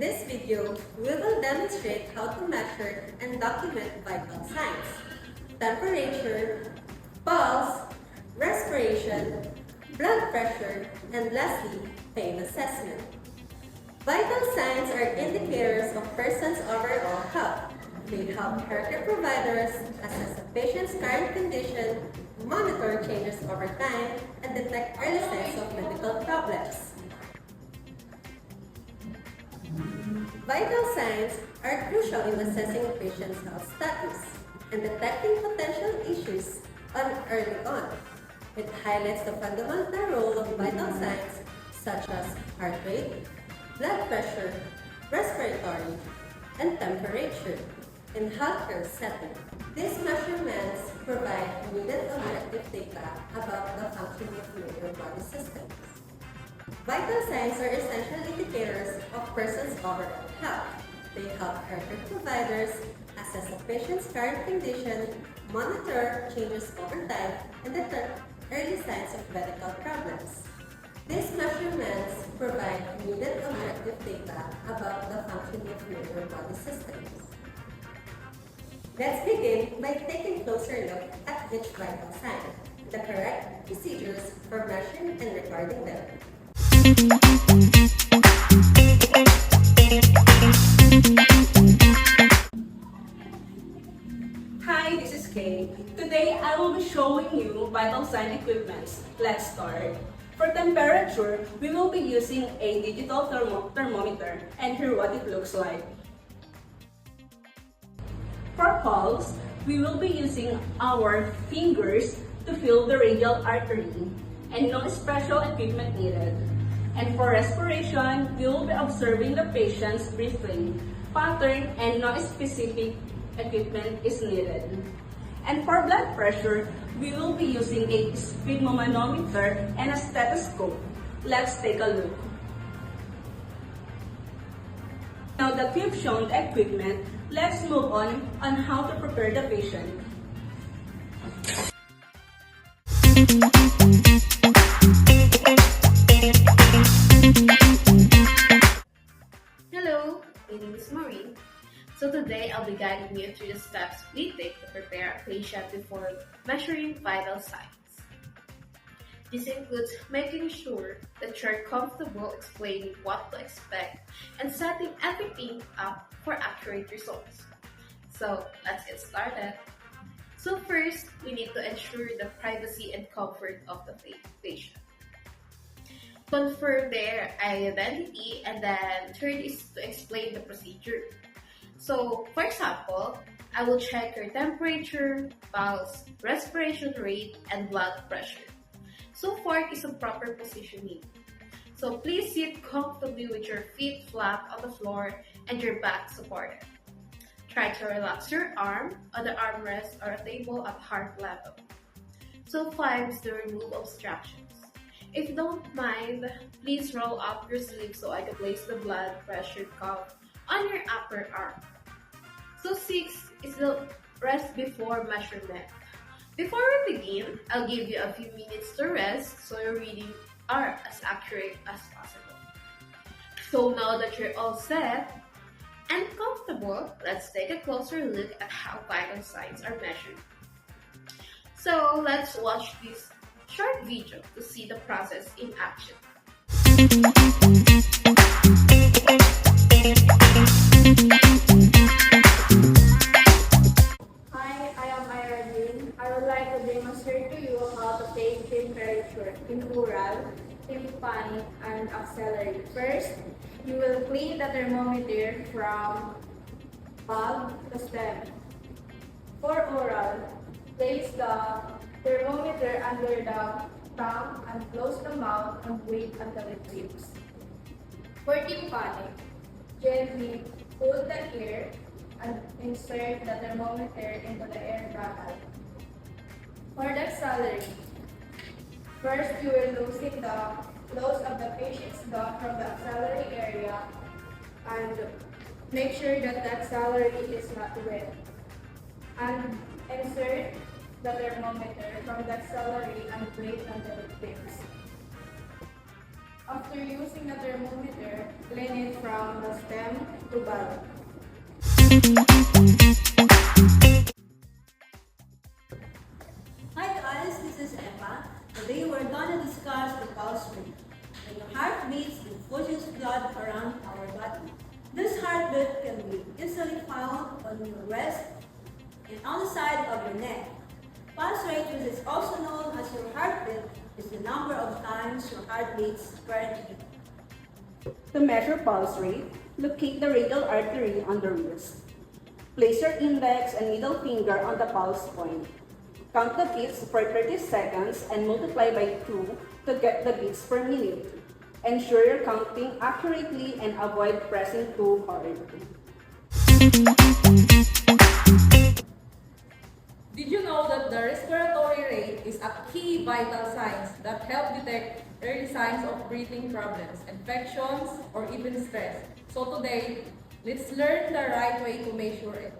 this video, we will demonstrate how to measure and document vital signs, temperature, pulse, respiration, blood pressure, and lastly, pain assessment. Vital signs are indicators of person's overall health. They help healthcare providers assess a patient's current condition, monitor changes over time, and detect early signs of medical problems. Vital signs are crucial in assessing a patient's health status and detecting potential issues early on. It highlights the fundamental role of vital signs such as heart rate, blood pressure, respiratory, and temperature in healthcare setting. These measurements provide needed objective data about the functioning of major body systems. Vital signs are essential indicators of person's overall health. They help healthcare providers assess a patient's current condition, monitor changes over time, and detect early signs of medical problems. These measurements provide needed objective data about the functioning of major body systems. Let's begin by taking a closer look at each vital sign, the correct procedures for measuring and recording them. Hi, this is Kay. Today I will be showing you vital sign equipments. Let's start. For temperature, we will be using a digital thermometer, and here what it looks like. For pulse, we will be using our fingers to feel the radial artery, and no special equipment needed. And for respiration, we will be observing the patient's breathing pattern, and no specific equipment is needed. And for blood pressure, we will be using a sphygmomanometer and a stethoscope. Let's take a look. Now that we've shown the equipment, let's move on how to prepare the patient. Hello, my name is Maureen. So today I'll be guiding you through the steps we take to prepare a patient before measuring vital signs. This includes making sure that you're comfortable explaining what to expect and setting everything up for accurate results. So let's get started. So first, we need to ensure the privacy and comfort of the patient. Confirm their identity, and then third is to explain the procedure. So, for example, I will check your temperature, pulse, respiration rate, and blood pressure. So fourth is a proper positioning. So please sit comfortably with your feet flat on the floor and your back supported. Try to relax your arm on the armrest or a table at heart level. So five is to remove obstructions. If you don't mind, please roll up your sleeve so I can place the blood pressure cuff on your upper arm. So 6 is the rest before measurement. Before we begin, I'll give you a few minutes to rest so your readings are as accurate as possible. So now that you're all set and comfortable, let's take a closer look at how vital signs are measured. So let's watch this short video to see the process in action. Hi, I am Irene. I would like to demonstrate to you how to take temperature in oral, tympanic, and axillary. First, you will clean the thermometer from bulb to stem. For oral, place the thermometer under the tongue and close the mouth and wait until it beeps. For tympanic, gently pull the ear and insert the thermometer into the air bubble. For the axillary, first you will loosen the close of the patient's gum from the axillary area and make sure that the axillary is not wet. And insert the thermometer from the axillary and wait until it beeps. After using a thermometer, clean it from the stem to bulb. Hi guys, this is Emma. Today we're gonna discuss the pulse rate. When your heart beats, it pushes blood around our body. This heartbeat can be easily found on your wrist and on the side of your neck. Pulse rate, which is also known as your heartbeat, is the number of times your heart beats per minute. To measure pulse rate, locate the radial artery on the wrist. Place your index and middle finger on the pulse point. Count the beats for 30 seconds and multiply by 2 to get the beats per minute. Ensure you're counting accurately and avoid pressing too hard. Did you know that the respiratory rate is a key vital signs that help detect early signs of breathing problems, infections, or even stress? So today, let's learn the right way to measure it.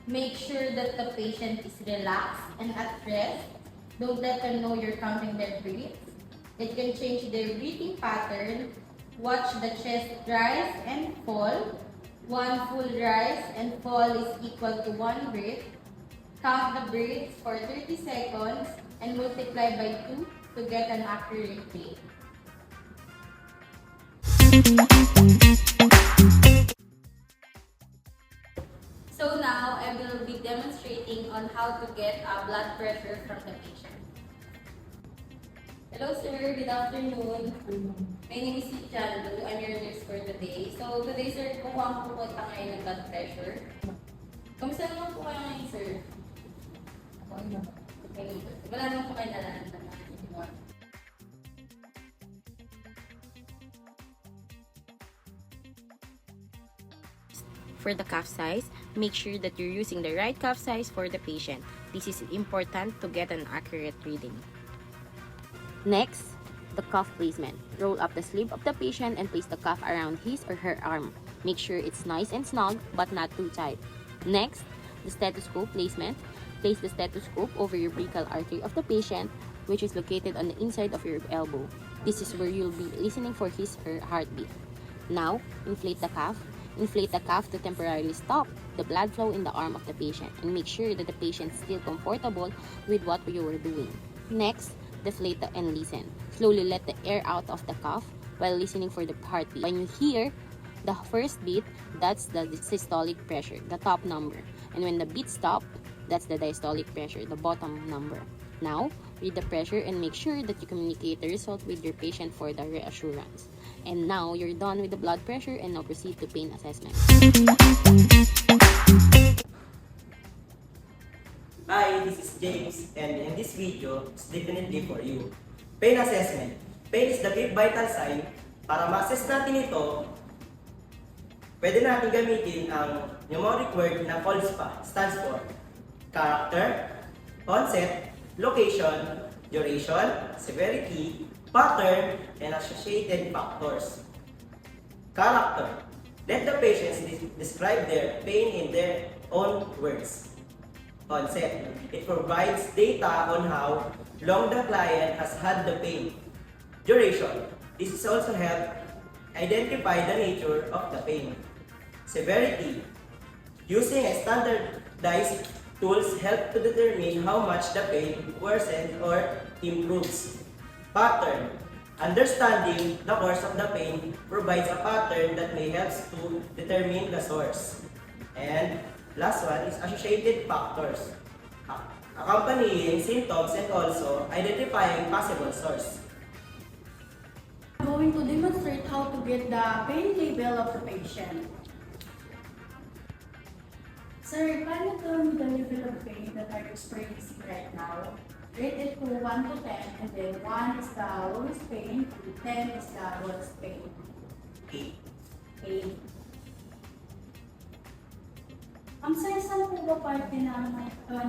Make sure that the patient is relaxed and at rest. Don't let them know you're counting their breaths. It can change their breathing pattern. Watch the chest rise and fall. One full rise and fall is equal to one breath. Count the breaths for 30 seconds and multiply by 2 to get an accurate rate. So now I will be demonstrating on how to get a blood pressure from the patient. Hello sir, good afternoon. My name is si Chandu. I'm your nurse for today. So today sir, kukuha ko po ngayon ng blood pressure. Kamusta naman po kayo ngayon sir? Okay. Wala naman po kayo nararamdaman. For the cuff size, make sure that you're using the right cuff size for the patient. This is important to get an accurate reading. Next, the cuff placement. Roll up the sleeve of the patient and place the cuff around his or her arm. Make sure it's nice and snug but not too tight. Next, the stethoscope placement. Place the stethoscope over your brachial artery of the patient, which is located on the inside of your elbow. This is where you'll be listening for his or her heartbeat. Now, inflate the cuff. Inflate the cuff to temporarily stop the blood flow in the arm of the patient and make sure that the patient is still comfortable with what you are doing. Next, deflate and listen. Slowly let the air out of the cuff while listening for the heartbeat. When you hear the first beat, that's the systolic pressure, the top number. And when the beat stops, that's the diastolic pressure, the bottom number. Now, read the pressure and make sure that you communicate the result with your patient for the reassurance. And now, you're done with the blood pressure and now proceed to pain assessment. Hi, this is James, and in this video, it's definitely for you. Pain assessment. Pain is the fifth vital sign. Para ma-assess natin ito, pwede natin gamitin ang numeric word na COLSPA, stands for character, onset, location, duration, severity, pattern, and associated factors. Character. Let the patients describe their pain in their own words. Onset. It provides data on how long the client has had the pain. Duration. This is also help identify the nature of the pain. Severity. Using a standardized tools help to determine how much the pain worsens or improves. Pattern. Understanding the course of the pain provides a pattern that may help to determine the source. And last one is associated factors, accompanying symptoms and also identifying possible source. I'm going to demonstrate how to get the pain level of the patient. Sir, can you tell me the level of pain that I'm experiencing right now? Rate it to 1 to 10, and then 1 is the lowest pain, 10 is the lowest pain. 8. 8. Ang sir, saan po ba parte na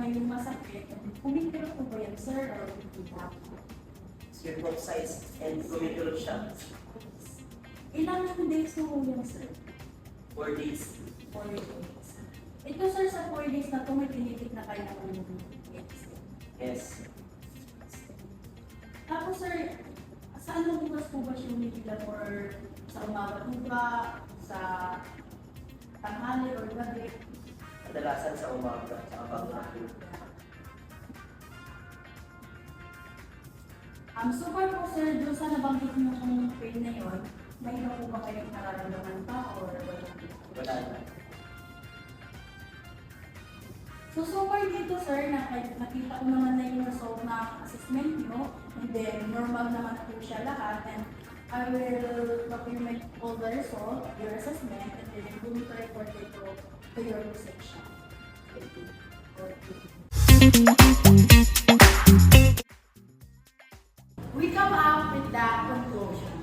yung masakit? Kumikiro po ba yan, sir, or hindi ba? Circle size and committal siya. Ilang days na po yan, sir? 4 days. 4 days. Ito, sir, sa 4 days na ito, may tinitik na kayo ng Yes. Tapos, sir, sa Saan ang oras po ba siya umiilag or sa umaga po ba, sa tanghali or gabi? Kadalasan sa umaga at saka bago matulog. So far po sir, doon sa nabanggit mo kung pain na yun, may iba po ba kayong nararamdaman pa or wala? Wala na. So far dito sir, nakita ko naman na yung result na assessment nyo, and then normal naman po siya lahat, and I will document all the result, your assessment, and then I'm going to report it to your section. We come up with the conclusion.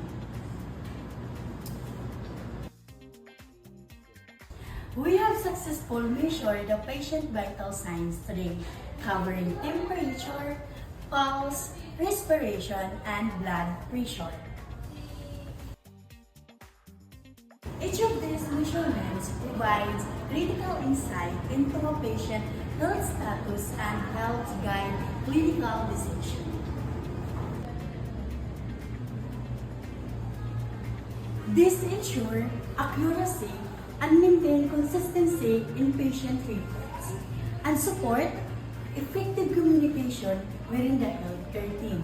We have successfully measured the patient vital signs today, covering temperature, pulse, respiration, and blood pressure. Each of these measurements provides critical insight into a patient's health status and helps guide clinical decision. This ensures accuracy and maintain consistency in patient reports and support effective communication within the healthcare team.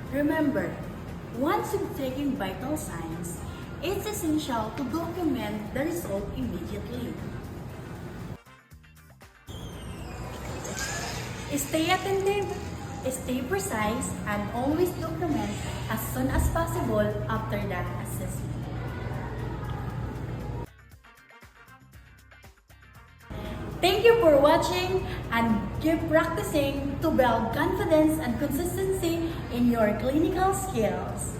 Remember, once you've taken vital signs, it's essential to document the result immediately. Stay attentive, stay precise, and always document as soon as possible after that assessment. Thank you for watching, and keep practicing to build confidence and consistency in your clinical skills.